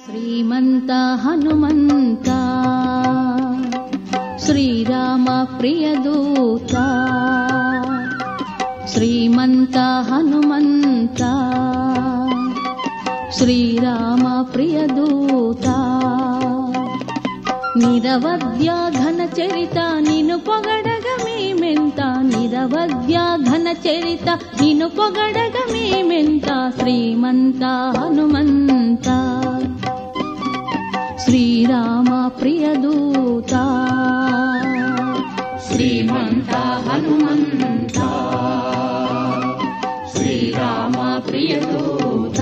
శ్రీమంత హనుమంత శ్రీరామ ప్రియదూత శ్రీమంత హనుమంత శ్రీరామ ప్రియదూత నిరవధ్య ఘన చరిత నిను పొగడగ మేమెంత నిరవధ్య ఘన చరిత నిను పొగడగ మేమెంత శ్రీమంత హనుమంత శ్రీరామ ప్రియదూత శ్రీమంత హనుమంత శ్రీరామ ప్రియదూత.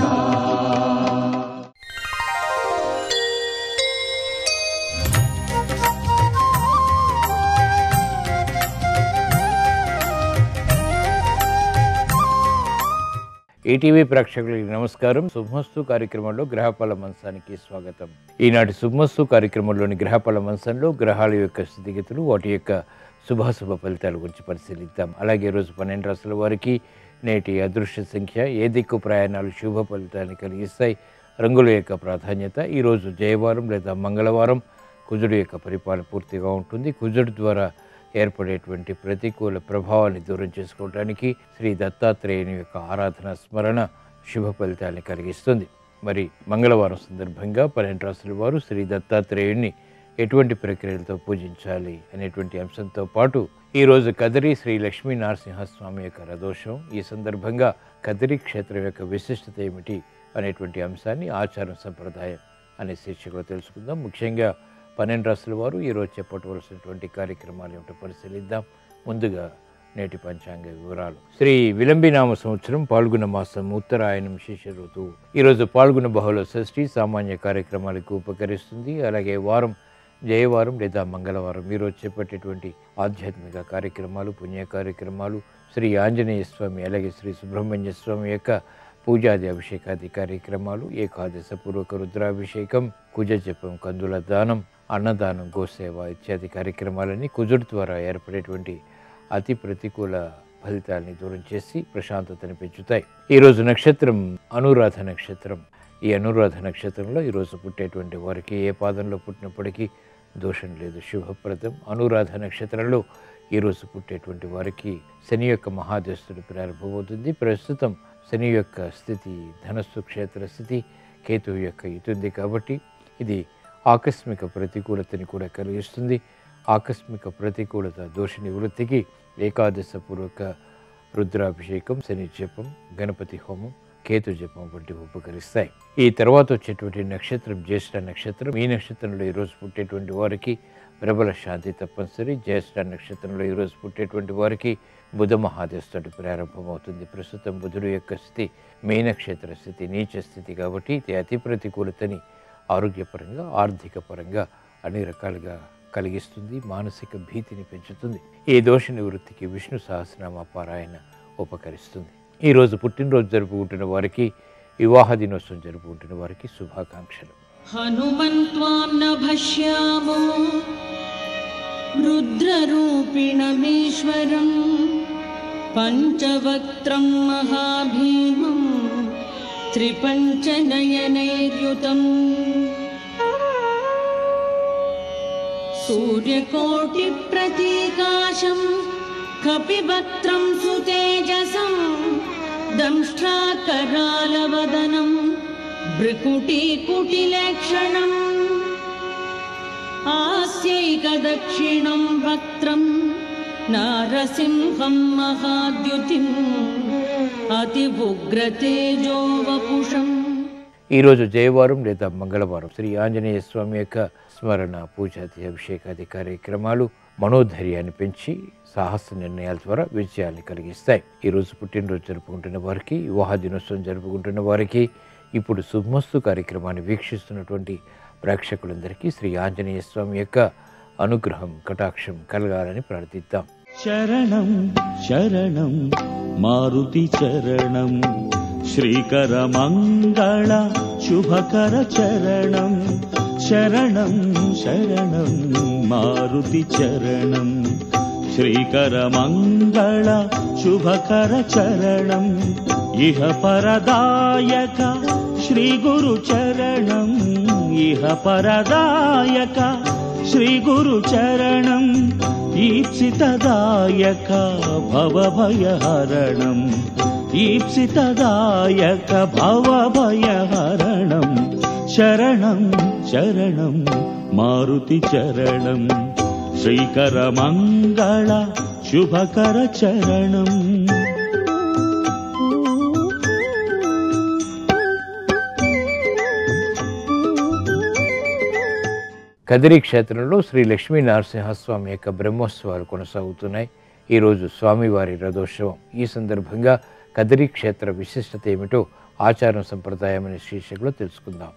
ఈటీవీ ప్రేక్షకులకి నమస్కారం. శుభమస్తు కార్యక్రమంలో గ్రహఫల మంచానికి స్వాగతం. ఈనాటి శుభమస్తు కార్యక్రమంలోని గ్రహఫల మంచంలో గ్రహాల యొక్క స్థితిగతులు, వాటి యొక్క శుభాశుభ ఫలితాల గురించి పరిశీలిద్దాం. అలాగే రోజు 12 రాశుల వారికి నేటి అదృష్ట సంఖ్య, ఏ దిక్కు ప్రయాణాలు శుభ ఫలితాన్ని కలిగిస్తాయి, రంగుల యొక్క ప్రాధాన్యత, ఈరోజు జయవారం లేదా మంగళవారం, కుజుడు యొక్క పరిపాలన పూర్తిగా ఉంటుంది. కుజుడు ద్వారా ఏర్పడేటువంటి ప్రతికూల ప్రభావాన్ని దూరం చేసుకోవడానికి శ్రీ దత్తాత్రేయుని యొక్క ఆరాధన స్మరణ శుభ ఫలితాన్ని కలిగిస్తుంది. మరి మంగళవారం సందర్భంగా 12 రాశుల వారు శ్రీ దత్తాత్రేయుని ఎటువంటి ప్రక్రియలతో పూజించాలి అనేటువంటి అంశంతో పాటు ఈరోజు కదిరి శ్రీ లక్ష్మీ నరసింహస్వామి యొక్క రథోత్సవం. ఈ సందర్భంగా కదిరి క్షేత్రం యొక్క విశిష్టత ఏమిటి అనేటువంటి అంశాన్ని ఆచారం సంప్రదాయం అనే శీర్షికలో తెలుసుకుందాం. ముఖ్యంగా 12 రాశుల వారు ఈరోజు చేపట్టవలసినటువంటి కార్యక్రమాలు ఏమిటో పరిశీలిద్దాం. ముందుగా నేటి పంచాంగ వివరాలు. శ్రీ విలంబినామ సంవత్సరం పాల్గొన మాసం, ఉత్తరాయణం, శిశిర ఋతువు. ఈరోజు పాల్గొన బహుళ షష్ఠి సామాన్య కార్యక్రమాలకు ఉపకరిస్తుంది. అలాగే వారం జయవారం లేదా మంగళవారం. ఈరోజు చేపట్టేటువంటి ఆధ్యాత్మిక కార్యక్రమాలు, పుణ్య కార్యక్రమాలు, శ్రీ ఆంజనేయ స్వామి అలాగే శ్రీ సుబ్రహ్మణ్య స్వామి యొక్క పూజాది అభిషేకాది కార్యక్రమాలు, ఏకాదశ పూర్వక రుద్రాభిషేకం, కుజ జపం, కందుల దానం, అన్నదానం, గోసేవ ఇత్యాది కార్యక్రమాలని కుజుడు ద్వారా ఏర్పడేటువంటి అతి ప్రతికూల ఫలితాలని దూరం చేసి ప్రశాంతతని పెంచుతాయి. ఈరోజు నక్షత్రం అనురాధ నక్షత్రం. ఈ అనురాధ నక్షత్రంలో ఈరోజు పుట్టేటువంటి వారికి ఏ పాదంలో పుట్టినప్పటికీ దోషం లేదు, శుభప్రదం. అనురాధ నక్షత్రంలో ఈరోజు పుట్టేటువంటి వారికి శని యొక్క మహాదశుడు ప్రారంభమవుతుంది. ప్రస్తుతం శని యొక్క స్థితి ధనస్సు క్షేత్ర స్థితి కేతువు యొక్క ఇటుంది కాబట్టి ఇది ఆకస్మిక ప్రతికూలతని కూడా కలిగిస్తుంది. ఆకస్మిక ప్రతికూలత దోష నివృత్తికి ఏకాదశ పూర్వక రుద్రాభిషేకం, శని జపం, గణపతి హోమం, కేతు జపం వంటివి ఉపకరిస్తాయి. ఈ తర్వాత వచ్చేటువంటి నక్షత్రం జ్యేష్ఠ నక్షత్రం. ఈ నక్షత్రంలో ఈరోజు పుట్టేటువంటి వారికి ప్రబల శాంతి తప్పనిసరి. జ్యేష్ఠ నక్షత్రంలో ఈరోజు పుట్టేటువంటి వారికి బుధ మహాదశుడు ప్రారంభమవుతుంది. ప్రస్తుతం బుధుడు యొక్క స్థితి మీనక్షేత్ర స్థితి, నీచ స్థితి కాబట్టి ఇది అతి ప్రతికూలతని ఆరోగ్యపరంగా, ఆర్థిక పరంగా అన్ని రకాలుగా కలిగిస్తుంది. మానసిక భీతిని పెంచుతుంది. ఈ దోష నివృత్తికి విష్ణు సహస్రనామ పారాయణ ఉపకరిస్తుంది. ఈరోజు పుట్టినరోజు జరుపుకుంటున్న వారికి, వివాహ దినోత్సవం జరుపుకుంటున్న వారికి శుభాకాంక్షలు. హనుమంత్వాం నభశ్యామో రుద్రరూపిణమీశ్వరం పంచవక్త్రం మహాభీమం త్రిపంచనయనైర్యుతం సూర్యకోటిప్రతీకాశం కపివక్త్రం సుతేజసం దంష్ట్రాకరాలవదనం భృకుటీకుటిలక్షణం ఆస్యైకదక్షిణం వక్త్రం నారసింహం మహాద్యుతిం అతి ఉగ్రతేజో వపుషం. ఈరోజు జయవారం లేదా మంగళవారం. శ్రీ ఆంజనేయ స్వామి యొక్క స్మరణ, పూజాది అభిషేకాది కార్యక్రమాలు మనోధైర్యాన్ని పెంచి సాహస నిర్ణయాల ద్వారా విజయాన్ని కలిగిస్తాయి. ఈరోజు పుట్టినరోజు జరుపుకుంటున్న వారికి, వివాహ దినోత్సవం జరుపుకుంటున్న వారికి, ఇప్పుడు శుభమస్తు కార్యక్రమాన్ని వీక్షిస్తున్నటువంటి ప్రేక్షకులందరికీ శ్రీ ఆంజనేయ స్వామి యొక్క అనుగ్రహం, కటాక్షం కలగాలని ప్రార్థిద్దాం. శరణం శరణం మారుతి చరణం శ్రీకర మంగళ శుభకర చరణం. శరణం శరణం మారుతి చరణం శ్రీకర మంగళ శుభకర చరణం. ఇహ పరదాయక श्रीगुरुचरणम् इह परदायक श्रीगुरुचरणम् ईप्सितदायक भवभयहरणम् ईप्सितदायक भवभयहरणम् शरणं शरणं मारुतिचरणम् श्रीकरमङ्गल शुभकरचरणम् కదిరి క్షేత్రంలో శ్రీ లక్ష్మీ నరసింహస్వామి యొక్క బ్రహ్మోత్సవాలు కొనసాగుతున్నాయి. ఈరోజు స్వామివారి రథోత్సవం. ఈ సందర్భంగా కదిరి క్షేత్ర విశిష్టత ఏమిటో ఆచారం సంప్రదాయం అనే శీర్షికలో తెలుసుకుందాం.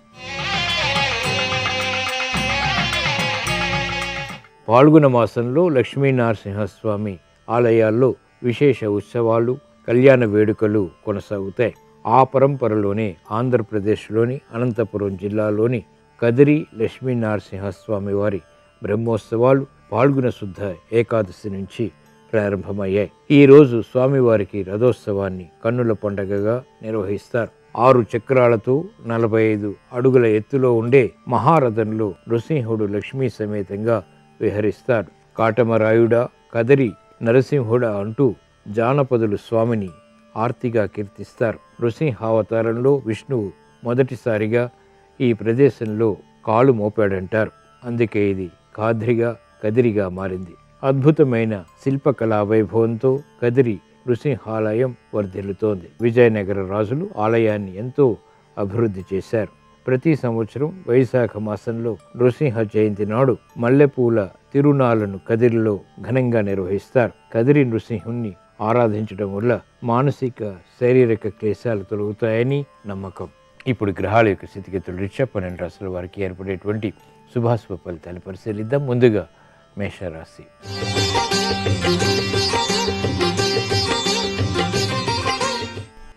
పాల్గొన మాసంలో లక్ష్మీ నరసింహస్వామి ఆలయాల్లో విశేష ఉత్సవాలు, కళ్యాణ వేడుకలు కొనసాగుతాయి. ఆ పరంపరలోనే ఆంధ్రప్రదేశ్లోని అనంతపురం జిల్లాలోని కదిరి లక్ష్మీ నరసింహస్వామి వారి బ్రహ్మోత్సవాలు పాల్గొన శుద్ధ ఏకాదశి నుంచి ప్రారంభమయ్యాయి. ఈ రోజు స్వామివారికి రథోత్సవాన్ని కన్నుల పండగగా నిర్వహిస్తారు. 6 చక్రాలతో 45 అడుగుల ఎత్తులో ఉండే మహారథంలో నృసింహుడు లక్ష్మీ సమేతంగా విహరిస్తాడు. కాటమరాయుడా, కదిరి నరసింహుడా అంటూ జానపదులు స్వామిని ఆర్తిగా కీర్తిస్తారు. నృసింహావతారంలో విష్ణువు మొదటిసారిగా ఈ ప్రదేశంలో కాలు మోపాడంటారు. అందుకే ఇది కాద్రిగా కదిరిగా మారింది. అద్భుతమైన శిల్పకళా వైభవంతో కదిరి నృసింహాలయం వర్ధిల్లుతోంది. విజయనగర రాజులు ఆలయాన్ని ఎంతో అభివృద్ధి చేశారు. ప్రతి సంవత్సరం వైశాఖ మాసంలో నృసింహ జయంతి నాడు మల్లెపూల తిరునాళ్లను కదిరిలో ఘనంగా నిర్వహిస్తారు. కదిరి నృసింహుణ్ణి ఆరాధించడం వల్ల మానసిక శారీరక క్లేశాలు తొలగుతాయని నమ్మకం. ఇప్పుడు గ్రహాల యొక్క స్థితిగతుల రీత్యా 12 రాశుల వారికి ఏర్పడేటువంటి శుభాశుభ ఫలితాలు పరిశీలిద్దాం. ముందుగా మేషరాశి.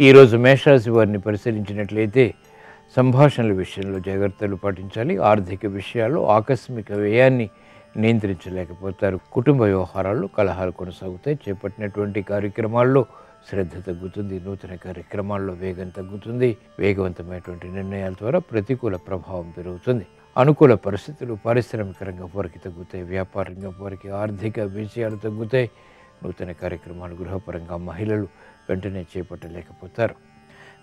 ఈరోజు మేషరాశి వారిని పరిశీలించినట్లయితే సంభాషణల విషయంలో జాగ్రత్తలు పాటించాలి. ఆర్థిక విషయాల్లో ఆకస్మిక వ్యయాన్ని నియంత్రించలేకపోతారు. కుటుంబ వ్యవహారాల్లో కలహాలు కొనసాగుతాయి. చేపట్టినటువంటి కార్యక్రమాల్లో శ్రద్ధ తగ్గుతుంది. నూతన కార్యక్రమాల్లో వేగం తగ్గుతుంది. వేగవంతమైనటువంటి నిర్ణయాల ద్వారా ప్రతికూల ప్రభావం పెరుగుతుంది. అనుకూల పరిస్థితులు పారిశ్రామిక రంగం వారికి తగ్గుతాయి. వ్యాపార రంగం వారికి ఆర్థిక విషయాలు తగ్గుతాయి. నూతన కార్యక్రమాలు గృహపరంగా మహిళలు వెంటనే చేపట్టలేకపోతారు.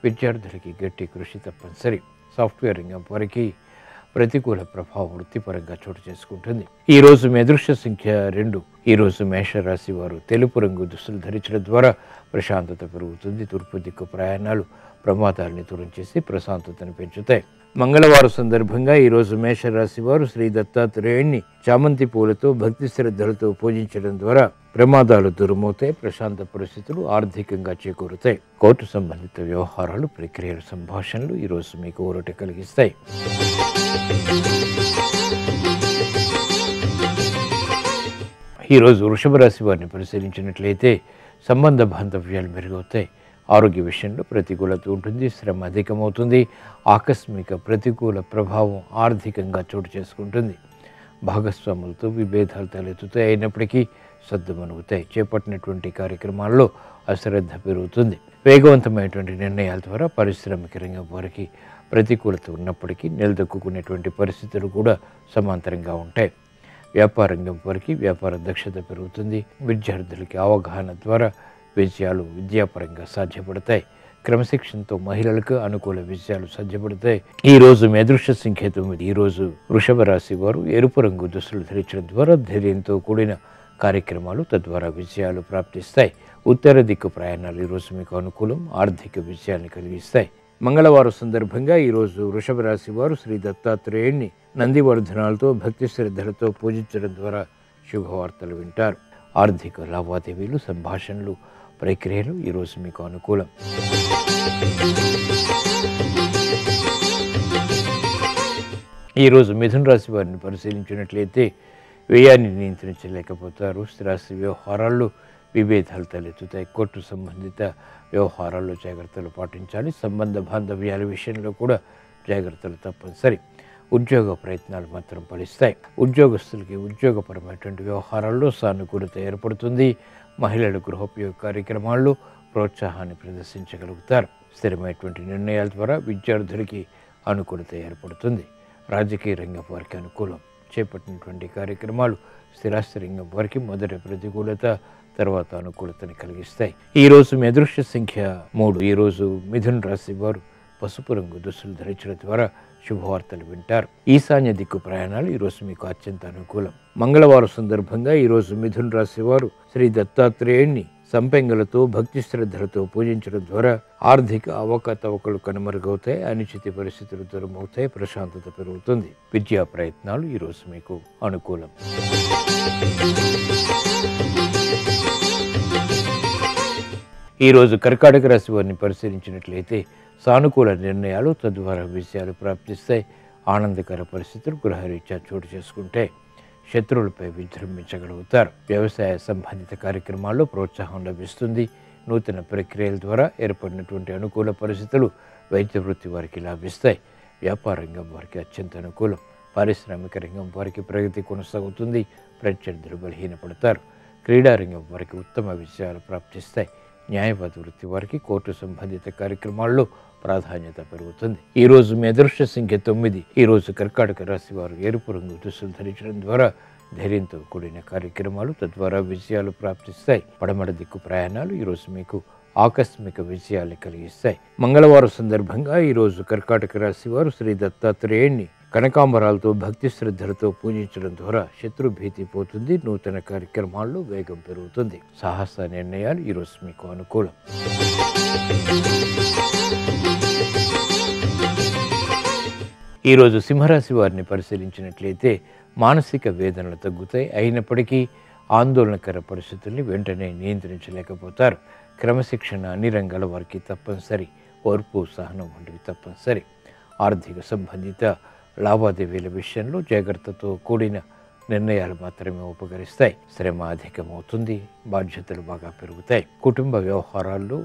విద్యార్థులకి గట్టి కృషి తప్పనిసరి. సాఫ్ట్వేర్ రంగం వారికి ప్రతికూల ప్రభావం వృత్తిపరంగా చోటు చేసుకుంటుంది. ఈ రోజు మీ అదృష్ట సంఖ్య 2. ఈ రోజు మేషరాశి వారు తెలుపు రంగు దుస్తులు ధరించడం ద్వారా ప్రశాంతత పెరుగుతుంది. తూర్పు దిక్కు ప్రయాణాలు ప్రమాదాలని దూరం చేసి ప్రశాంతతను పెంచుతాయి. మంగళవారం సందర్భంగా ఈ రోజు మేషరాశి వారు శ్రీ దత్తాత్రేయుణ్ణి చామంతి పూలతో భక్తి శ్రద్ధలతో పూజించడం ద్వారా ప్రమాదాలు దూరమవుతాయి. ప్రశాంత పరిస్థితులు ఆర్థికంగా చేకూరుతాయి. కోర్టు సంబంధిత వ్యవహారాలు, ప్రక్రియలు, సంభాషణలు ఈ రోజు మీకు ఊరట కలిగిస్తాయి. ఈరోజు వృషభ రాశి వారిని పరిశీలించినట్లయితే సంబంధ బాంధవ్యాలు మెరుగవుతాయి. ఆరోగ్య విషయంలో ప్రతికూలత ఉంటుంది. శ్రమ అధికమవుతుంది. ఆకస్మిక ప్రతికూల ప్రభావం ఆర్థికంగా చోటు చేసుకుంటుంది. భాగస్వాములతో విభేదాలు తలెత్తుతాయి. అయినప్పటికీ సద్దుమణుగుతాయి. చేపట్టినటువంటి కార్యక్రమాల్లో అశ్రద్ధ పెరుగుతుంది. వేగవంతమైనటువంటి నిర్ణయాల ద్వారా పారిశ్రామిక రంగం వారికి ప్రతికూలత ఉన్నప్పటికీ నిలదొక్కునేటువంటి పరిస్థితులు కూడా సమాంతరంగా ఉంటాయి. వ్యాపార రంగం వారికి వ్యాపార దక్షత పెరుగుతుంది. విద్యార్థులకి అవగాహన ద్వారా విజయాలు విద్యాపరంగా సాధ్యపడతాయి. క్రమశిక్షణతో మహిళలకు అనుకూల విజయాలు సాధ్యపడతాయి. ఈ రోజు మీ అదృష్ట సంఖ్య 9. ఈ రోజు వృషభ రాశి వారు ఎరుపు రంగు దుస్తులు ధరించడం ద్వారా ధైర్యంతో కూడిన కార్యక్రమాలు తద్వారా విజయాలు ప్రాప్తిస్తాయి. ఉత్తర దిక్కు ప్రయాణాలు ఈరోజు మీకు అనుకూలం. ఆర్థిక విజయాన్ని కలిగిస్తాయి. మంగళవారం సందర్భంగా ఈరోజు వృషభ రాశి వారు శ్రీ దత్తాత్రేయుణ్ణి నందివర్ధనాలతో భక్తి శ్రద్ధలతో పూజించడం ద్వారా శుభవార్తలు వింటారు. ఆర్థిక లావాదేవీలు, సంభాషణలు, ప్రక్రియలు ఈరోజు మీకు అనుకూలం. ఈరోజు మిథున రాశి వారిని పరిశీలించినట్లయితే వ్యయాన్ని నియంత్రించలేకపోతారు. స్థిరాస్తి వ్యవహారాల్లో విభేదాలు తలెత్తుతాయి. కోర్టు సంబంధిత వ్యవహారాల్లో జాగ్రత్తలు పాటించాలి. సంబంధ బాంధవ్యాల విషయంలో కూడా జాగ్రత్తలు తప్పనిసరి. ఉద్యోగ ప్రయత్నాలు మాత్రం ఫలిస్తాయి. ఉద్యోగస్తులకి ఉద్యోగపరమైనటువంటి వ్యవహారాల్లో సానుకూలత ఏర్పడుతుంది. మహిళలు గృహోపయోగ కార్యక్రమాల్లో ప్రోత్సాహాన్ని ప్రదర్శించగలుగుతారు. స్థిరమైనటువంటి నిర్ణయాల ద్వారా విద్యార్థులకి అనుకూలత ఏర్పడుతుంది. రాజకీయ రంగం వారికి అనుకూలం. చేపట్టినటువంటి కార్యక్రమాలు స్థిరాస్తి రంగం వారికి మొదటి ప్రతికూలత, తర్వాత అనుకూలతని కలిగిస్తాయి. ఈరోజు మీ అదృష్ట సంఖ్య 3. ఈరోజు మిథున రాశి వారు పసుపు రంగు దుస్తులు ధరించడం ద్వారా శుభవార్తలు వింటారు. ఈశాన్య దిక్కు ప్రయాణాలు ఈరోజు మీకు అత్యంత అనుకూలం. మంగళవారం సందర్భంగా ఈరోజు మిథున రాశి వారు శ్రీ దత్తాత్రేయుణ్ణి సంపెంగలతో భక్తి శ్రద్ధలతో పూజించడం ద్వారా ఆర్థిక అవకతవకలు కనుమరుగవుతాయి, అనిశ్చిత పరిస్థితులు దూరమవుతాయి, ప్రశాంతత పెరుగుతుంది. విద్యా ప్రయత్నాలు ఈరోజు మీకు అనుకూలం. ఈరోజు కర్కాటక రాశి వారిని పరిశీలించినట్లయితే సానుకూల నిర్ణయాలు, తద్వారా విజయాలు ప్రాప్తిస్తాయి. ఆనందకర పరిస్థితులు గృహరీత్యా చోటు చేసుకుంటే శత్రువులపై విజృంభించగలుగుతారు. వ్యవసాయ సంబంధిత కార్యక్రమాల్లో ప్రోత్సాహం లభిస్తుంది. నూతన ప్రక్రియల ద్వారా ఏర్పడినటువంటి అనుకూల పరిస్థితులు వైద్య వృత్తి వారికి లాభిస్తాయి. వ్యాపార రంగం వారికి అత్యంత అనుకూలం. పారిశ్రామిక రంగం వారికి ప్రగతి కొనసాగుతుంది. ప్రత్యర్థులు బలహీనపడతారు. క్రీడారంగం వారికి ఉత్తమ విజయాలు ప్రాప్తిస్తాయి. న్యాయవాద వృత్తి వారికి కోర్టు సంబంధిత కార్యక్రమాల్లో ప్రాధాన్యత పెరుగుతుంది. ఈరోజు మీ అదృష్ట సంఖ్య 9. ఈరోజు కర్కాటక రాశి వారు ఎరుపు రంగు దుస్తులు ధరించడం ద్వారా ధైర్యంతో కూడిన కార్యక్రమాలు, తద్వారా విజయాలు ప్రాప్తిస్తాయి. పడమర దిక్కు ప్రయాణాలు ఈరోజు మీకు ఆకస్మిక విజయాలు కలిగిస్తాయి. మంగళవారం సందర్భంగా ఈరోజు కర్కాటక రాశి వారు శ్రీ దత్తాత్రేయుణ్ణి కనకాంబరాలతో భక్తి శ్రద్ధలతో పూజించడం ద్వారా శత్రు భీతి పోతుంది. నూతన కార్యక్రమాల్లో వేగం పెరుగుతుంది. సాహస నిర్ణయాలు ఈరోజు మీకు అనుకూలం. ఈరోజు సింహరాశి వారిని పరిశీలించినట్లయితే మానసిక వేదనలు తగ్గుతాయి. అయినప్పటికీ ఆందోళనకర పరిస్థితుల్ని వెంటనే నియంత్రించలేకపోతారు. క్రమశిక్షణ అన్ని రంగాల వారికి తప్పనిసరి. ఓర్పు, సహనం వంటివి తప్పనిసరి. ఆర్థిక సంబంధిత లావాదేవీల విషయంలో జాగ్రత్తతో కూడిన నిర్ణయాలు మాత్రమే ఉపకరిస్తాయి. శ్రమ అధికమవుతుంది. బాధ్యతలు బాగా పెరుగుతాయి. కుటుంబ వ్యవహారాల్లో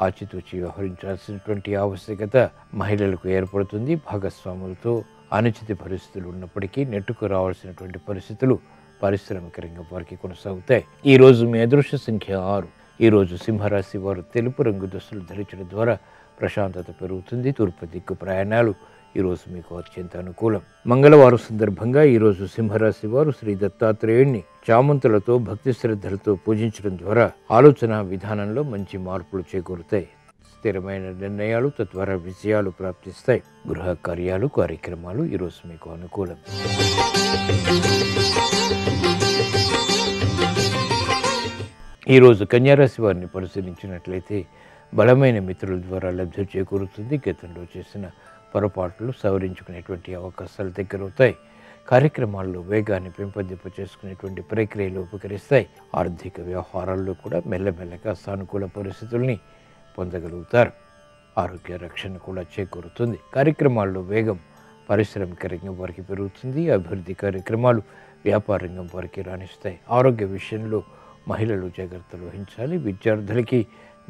ఆచితూచి వ్యవహరించాల్సినటువంటి ఆవశ్యకత మహిళలకు ఏర్పడుతుంది. భాగస్వాములతో అనుచిత పరిస్థితులు ఉన్నప్పటికీ నెట్టుకు రావాల్సినటువంటి పరిస్థితులు పారిశ్రామిక రంగం వారికి కొనసాగుతాయి. ఈరోజు మీ అదృష్ట సంఖ్య 6. ఈరోజు సింహరాశి వారు తెలుపు రంగు దుస్తులు ధరించడం ద్వారా ప్రశాంతత పెరుగుతుంది. తూర్పు దిక్కు ప్రయాణాలు ఈరోజు మీకు అత్యంత అనుకూలం. మంగళవారం సందర్భంగా ఈరోజు సింహరాశి వారు శ్రీ దత్తాత్రేయుణ్ణి చామంతులతో భక్తి శ్రద్ధలతో పూజించడం ద్వారా ఆలోచన విధానంలో మంచి మార్పులు చేకూరుతాయి. స్థిరమైన నిర్ణయాలు, తద్వారా విజయాలు ప్రాప్తిస్తాయి. గృహ కార్యాలు, కార్యక్రమాలు ఈరోజు మీకు అనుకూలం. ఈరోజు కన్యారాశి వారిని పరిశీలించినట్లయితే బలమైన మిత్రుల ద్వారా లబ్ధి చేకూరుతుంది. గతంలో చేసిన పొరపాట్లు సవరించుకునేటువంటి అవకాశాలు దగ్గరవుతాయి. కార్యక్రమాల్లో వేగాన్ని పెంపొందింప చేసుకునేటువంటి ప్రక్రియలు ఉపకరిస్తాయి. ఆర్థిక వ్యవహారాల్లో కూడా మెల్లమెల్లగా సానుకూల పరిస్థితుల్ని పొందగలుగుతారు. ఆరోగ్య రక్షణ కూడా చేకూరుతుంది. కార్యక్రమాల్లో వేగం పారిశ్రామిక రంగం వారికి పెరుగుతుంది. అభివృద్ధి కార్యక్రమాలు వ్యాపార రంగం వారికి రాణిస్తాయి. ఆరోగ్య విషయంలో మహిళలు జాగ్రత్తలు వహించాలి. విద్యార్థులకి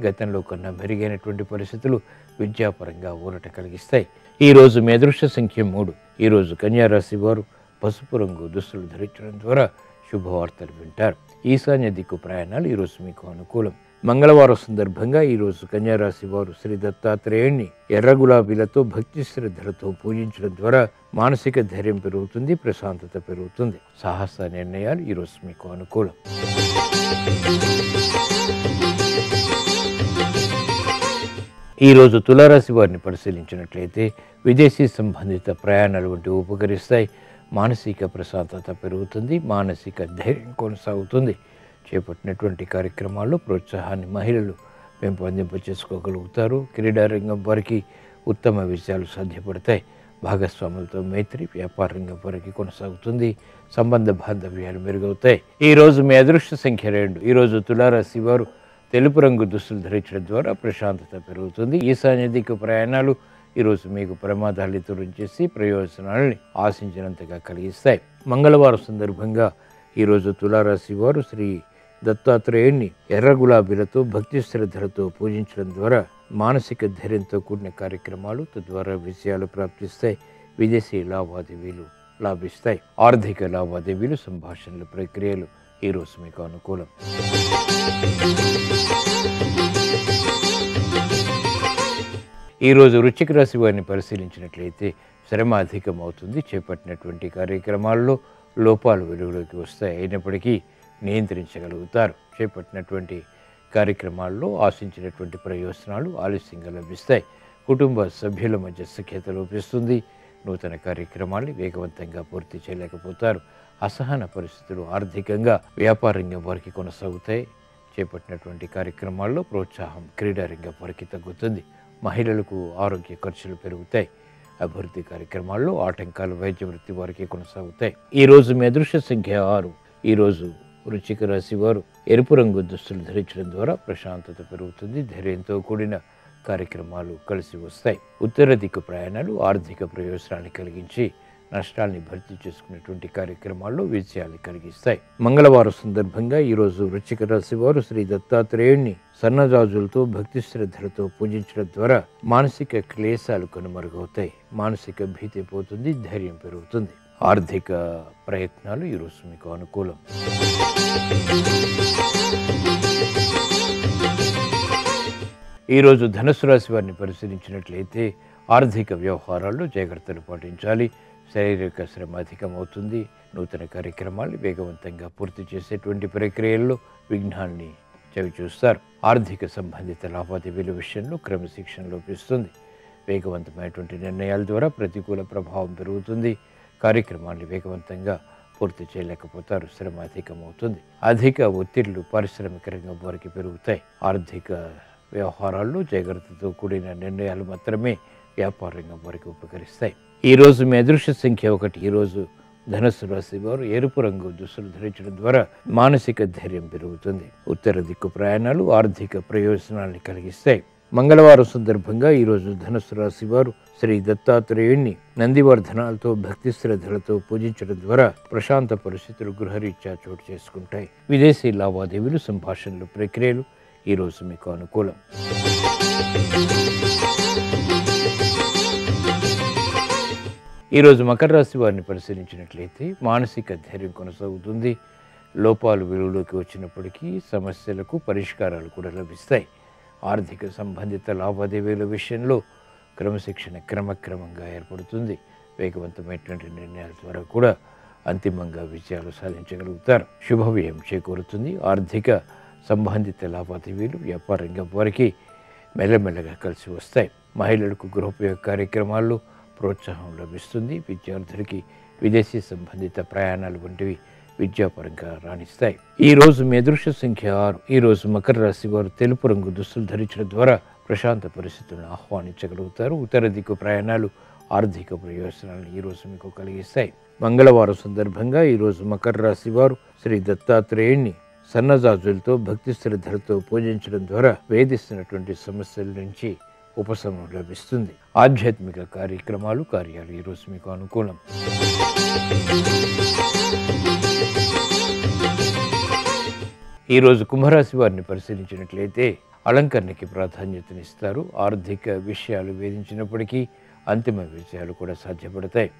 గతంలో కన్నా మెరుగైనటువంటి పరిస్థితులు విద్యాపరంగా ఊరట కలిగిస్తాయి. ఈరోజు మీ అదృష్ట సంఖ్య 3. ఈరోజు కన్యారాశి వారు పసుపు రంగు దుస్తులు ధరించడం ద్వారా శుభవార్తలు వింటారు. ఈశాన్య దిక్కు ప్రయాణాలు ఈరోజు మీకు అనుకూలం. మంగళవారం సందర్భంగా ఈరోజు కన్యారాశి వారు శ్రీ దత్తాత్రేయుణ్ణి ఎర్ర గులాబీలతో భక్తి శ్రద్ధలతో పూజించడం ద్వారా మానసిక ధైర్యం పెరుగుతుంది. ప్రశాంతత పెరుగుతుంది. సాహస నిర్ణయాలు ఈరోజు మీకు అనుకూలం. ఈరోజు తులారాశి వారిని పరిశీలించినట్లయితే విదేశీ సంబంధిత ప్రయాణాలు వంటివి ఉపకరిస్తాయి. మానసిక ప్రశాంతత పెరుగుతుంది. మానసిక ధైర్యం కొనసాగుతుంది. చేపట్టినటువంటి కార్యక్రమాల్లో ప్రోత్సాహాన్ని మహిళలు పెంపొందింప చేసుకోగలుగుతారు. క్రీడారంగం వారికి ఉత్తమ విజయాలు సాధ్యపడతాయి. భాగస్వాములతో మైత్రి వ్యాపార రంగం వారికి కొనసాగుతుంది. సంబంధ బాంధవ్యాలు మెరుగవుతాయి. ఈరోజు మీ అదృష్ట సంఖ్య 2. ఈరోజు తులారాశి వారు తెలుపు రంగు దుస్తులు ధరించడం ద్వారా ప్రశాంతత పెరుగుతుంది. ఈశాన్య దిక్కు ప్రయాణాలు ఈరోజు మీకు ప్రమాదాలు తొలగించేసి ప్రయోజనాలని ఆశించినంతగా కలిగిస్తాయి. మంగళవారం సందర్భంగా ఈరోజు తులారాశి వారు శ్రీ దత్తాత్రేయుణ్ణి ఎర్ర గులాబీలతో భక్తి శ్రద్ధలతో పూజించడం ద్వారా మానసిక ధైర్యంతో కూడిన కార్యక్రమాలు, తద్వారా విజయాలు ప్రాప్తిస్తాయి. విదేశీ లావాదేవీలు లాభిస్తాయి. ఆర్థిక లావాదేవీలు, సంభాషణల ప్రక్రియలు ఈరోజు మీకు అనుకూలం. ఈరోజు వృశ్చిక రాశి వారిని పరిశీలించినట్లయితే శ్రమ అధికం అవుతుంది. చేపట్టినటువంటి కార్యక్రమాల్లో లోపాలు వెలుగులోకి వస్తాయి, అయినప్పటికీ నియంత్రించగలుగుతారు. చేపట్టినటువంటి కార్యక్రమాల్లో ఆశించినటువంటి ప్రయోజనాలు ఆలస్యంగా లభిస్తాయి. కుటుంబ సభ్యుల మధ్య సఖ్యత లోపిస్తుంది. నూతన కార్యక్రమాల్ని వేగవంతంగా పూర్తి చేయలేకపోతారు. అసహన పరిస్థితులు ఆర్థికంగా వ్యాపార రంగం వారికి కొనసాగుతాయి. చేపట్టినటువంటి కార్యక్రమాల్లో ప్రోత్సాహం క్రీడా రంగం వారికి తగ్గుతుంది. మహిళలకు ఆరోగ్య ఖర్చులు పెరుగుతాయి. అభివృద్ధి కార్యక్రమాల్లో ఆటంకాలు వైద్య వృత్తి వారికి కొనసాగుతాయి. ఈరోజు మీ అదృష్ట సంఖ్య 6. ఈరోజు వృశ్చిక రాశి వారు ఎరుపు రంగు దుస్తులు ధరించడం ద్వారా ప్రశాంతత పెరుగుతుంది. ధైర్యంతో కూడిన కార్యక్రమాలు కలిసి వస్తాయి. ఉత్తర దిక్కు ప్రయాణాలు ఆర్థిక ప్రయోజనాన్ని కలిగించి నష్టాల్ని భర్తీ చేసుకునేటువంటి కార్యక్రమాల్లో విజయాన్ని కలిగిస్తాయి. మంగళవారం సందర్భంగా ఈరోజు వృశ్చిక రాశి వారు శ్రీ దత్తాత్రేయుణ్ణి సన్నజాజులతో భక్తి శ్రద్ధలతో పూజించడం ద్వారా మానసిక క్లేశాలు కనుమరుగవుతాయి. మానసిక భీతి పోతుంది, ధైర్యం పెరుగుతుంది. ఆర్థిక ప్రయత్నాలు ఈరోజు మీకు అనుకూలం. ఈరోజు ధనుసు రాశి వారిని పరిశీలించినట్లయితే ఆర్థిక వ్యవహారాల్లో జాగ్రత్తలు పాటించాలి. శారీరక శ్రమ అధికమవుతుంది. నూతన కార్యక్రమాలు వేగవంతంగా పూర్తి చేసేటువంటి ప్రక్రియల్లో విఘ్నాన్ని చవిచూస్తారు. ఆర్థిక సంబంధిత లావాదేవీల విషయంలో క్రమశిక్షణ లోపిస్తుంది. వేగవంతమైనటువంటి నిర్ణయాల ద్వారా ప్రతికూల ప్రభావం పెరుగుతుంది. కార్యక్రమాన్ని వేగవంతంగా పూర్తి చేయలేకపోతారు. శ్రమ అధికమవుతుంది. అధిక ఒత్తిళ్లు పారిశ్రామిక రంగం వారికి పెరుగుతాయి. ఆర్థిక వ్యవహారాల్లో జాగ్రత్తతో కూడిన నిర్ణయాలు మాత్రమే వ్యాపార రంగం వారికి ఉపకరిస్తాయి. ఈరోజు మీ అదృష్ట సంఖ్య 1. ఈరోజు ధనుస్సు రాశి వారు ఎరుపు రంగు దుస్తులు ధరించడం ద్వారా మానసిక ధైర్యం పెరుగుతుంది. ఉత్తర దిక్కు ప్రయాణాలు ఆర్థిక ప్రయోజనాల్ని కలిగిస్తాయి. మంగళవారం సందర్భంగా ఈరోజు ధనుస్సు రాశి వారు శ్రీ దత్తాత్రేయుణ్ణి నందివర్ధనాలతో భక్తి శ్రద్ధలతో పూజించడం ద్వారా ప్రశాంత పరిస్థితులు గృహరీత్యా చోటు చేసుకుంటాయి. విదేశీ లావాదేవీలు, సంభాషణలు, ప్రక్రియలు ఈరోజు మీకు అనుకూలం. ఈరోజు మకర రాశి వారిని పరిశీలించినట్లయితే మానసిక ధైర్యం కొనసాగుతుంది. లోపాలు వెలుగులోకి వచ్చినప్పటికీ సమస్యలకు పరిష్కారాలు కూడా లభిస్తాయి. ఆర్థిక సంబంధిత లావాదేవీల విషయంలో క్రమశిక్షణ క్రమక్రమంగా ఏర్పడుతుంది. వేగవంతమైనటువంటి నిర్ణయాల ద్వారా కూడా అంతిమంగా విజయాలు సాధించగలుగుతారు. శుభవ్యయం చేకూరుతుంది. ఆర్థిక సంబంధిత లావాదేవీలు వ్యాపార రంగం వారికి మెల్లమెల్లగా కలిసి వస్తాయి. మహిళలకు గృహోపయోగ కార్యక్రమాల్లో ప్రోత్సాహం లభిస్తుంది. విద్యార్థులకి విదేశీ సంబంధిత ప్రయాణాలు వంటివి విద్యాపరంగా రాణిస్తాయి. ఈరోజు మీ అదృష్ట సంఖ్య 6. ఈరోజు మకర రాశి వారు తెలుపు రంగు దుస్తులు ధరించడం ద్వారా ప్రశాంత పరిస్థితులను ఆహ్వానించగలుగుతారు. ఉత్తర దిక్కు ప్రయాణాలు ఆర్థిక ప్రయోజనాలను ఈరోజు మీకు కలిగిస్తాయి. మంగళవారం సందర్భంగా ఈరోజు మకర రాశి వారు శ్రీ దత్తాత్రేయుణ్ణి సన్నజాజులతో భక్తి శ్రద్ధలతో పూజించడం ద్వారా వేధిస్తున్నటువంటి సమస్యల నుంచి ఉపశమనం లభిస్తుంది. ఆధ్యాత్మిక కార్యాలు ఈరోజు మీకు అనుకూలం. ఈరోజు కుంభరాశి వారిని పరిశీలించినట్లయితే అలంకరణకి ప్రాధాన్యతనిస్తారు. ఆర్థిక విషయాలు వేధించినప్పటికీ అంతిమ విజయాలు కూడా సాధ్యపడతాయి.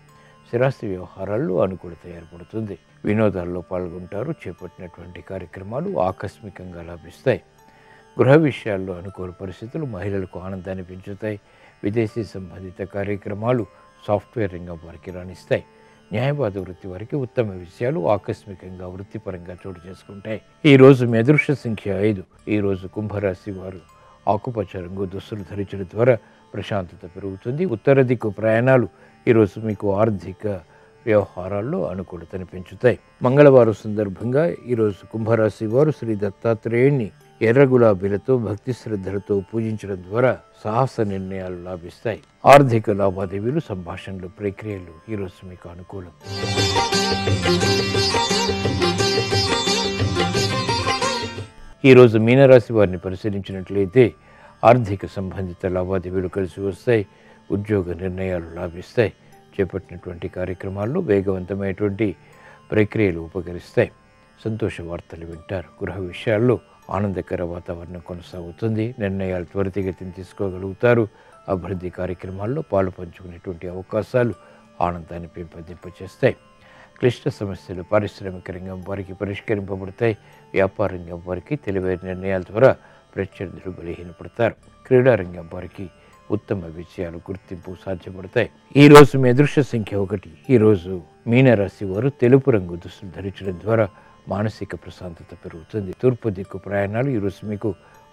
స్థిరాస్తి వ్యవహారాల్లో అనుకూలత ఏర్పడుతుంది. వినోదాల్లో పాల్గొంటారు. చేపట్టినటువంటి కార్యక్రమాలు ఆకస్మికంగా లభిస్తాయి. గృహ విషయాల్లో అనుకూల పరిస్థితులు మహిళలకు ఆనందాన్ని పెంచుతాయి. విదేశీ సంబంధిత కార్యక్రమాలు సాఫ్ట్వేర్ రంగం వారికి రాణిస్తాయి. న్యాయవాద వృత్తి వారికి ఉత్తమ విషయాలు ఆకస్మికంగా వృత్తిపరంగా చోటు చేసుకుంటాయి. ఈరోజు మీ అదృష్ట సంఖ్య 5. ఈరోజు కుంభరాశి వారు ఆకుపచ్చ రంగు దుస్తులు ధరించడం ద్వారా ప్రశాంతత పెరుగుతుంది. ఉత్తర దిక్కు ప్రయాణాలు ఈరోజు మీకు ఆర్థిక వ్యవహారాల్లో అనుకూలతను పెంచుతాయి. మంగళవారం సందర్భంగా ఈరోజు కుంభరాశి వారు శ్రీ దత్తాత్రేయుణ్ణి ఎర్ర గులాబీలతో భక్తి శ్రద్ధలతో పూజించడం ద్వారా సాహస నిర్ణయాలు లాభిస్తాయి. ఆర్థిక లావాదేవీలు, సంభాషణలు, ప్రక్రియలు ఈరోజు మీకు అనుకూలం. ఈరోజు మీనరాశి వారిని పరిశీలించినట్లయితే ఆర్థిక సంబంధిత లావాదేవీలు కలిసి వస్తాయి. ఉద్యోగ నిర్ణయాలు లాభిస్తాయి. చేపట్టినటువంటి కార్యక్రమాల్లో వేగవంతమైనటువంటి ప్రక్రియలు ఉపకరిస్తాయి. సంతోష వార్తలు వింటారు. గృహ విషయాల్లో ఆనందకర వాతావరణం కొనసాగుతుంది. నిర్ణయాలు త్వరితగతిని తీసుకోగలుగుతారు. అభివృద్ధి కార్యక్రమాల్లో పాలు పంచుకునేటువంటి అవకాశాలు ఆనందాన్ని పెంపొందింపచేస్తాయి. క్లిష్ట సమస్యలు పారిశ్రామిక రంగం వారికి పరిష్కరింపబడతాయి. వ్యాపార రంగం వారికి తెలివైన నిర్ణయాల ద్వారా ప్రత్యర్థులు బలహీనపడతారు. క్రీడా రంగం వారికి ఉత్తమ విజయాలు గుర్తింపు సాధ్యపడతాయి. ఈరోజు మీ అదృష్ట సంఖ్య 1. ఈరోజు మీనరాశి వారు తెలుపు రంగు దుస్తులు ధరించడం ద్వారా మానసిక ప్రశాంతత పెరుగుతుంది. తూర్పు దిక్కు ప్రయాణాలు ఈరోజు మీకు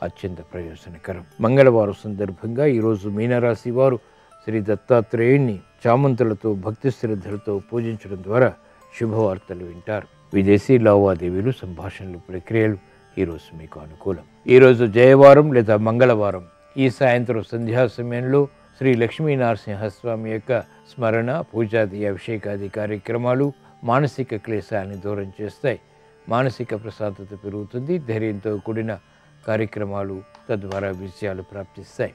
అత్యంత ప్రయోజనకరం. మంగళవారం సందర్భంగా ఈరోజు మీనరాశి వారు శ్రీ దత్తాత్రేయుణ్ణి చామంతులతో భక్తి శ్రద్ధలతో పూజించడం ద్వారా శుభవార్తలు వింటారు. విదేశీ లావాదేవీలు, సంభాషణలు, ప్రక్రియలు ఈరోజు మీకు అనుకూలం. ఈరోజు జయవారం లేదా మంగళవారం. ఈ సాయంత్రం సంధ్యా సమయంలో శ్రీ లక్ష్మీ నరసింహస్వామి యొక్క స్మరణ, పూజాది, అభిషేకాది కార్యక్రమాలు మానసిక క్లేశాన్ని దూరం చేస్తాయి. మానసిక ప్రశాంతత పెరుగుతుంది. ధైర్యంతో కూడిన కార్యక్రమాలు తద్వారా విజయాలు ప్రాప్తిస్తాయి.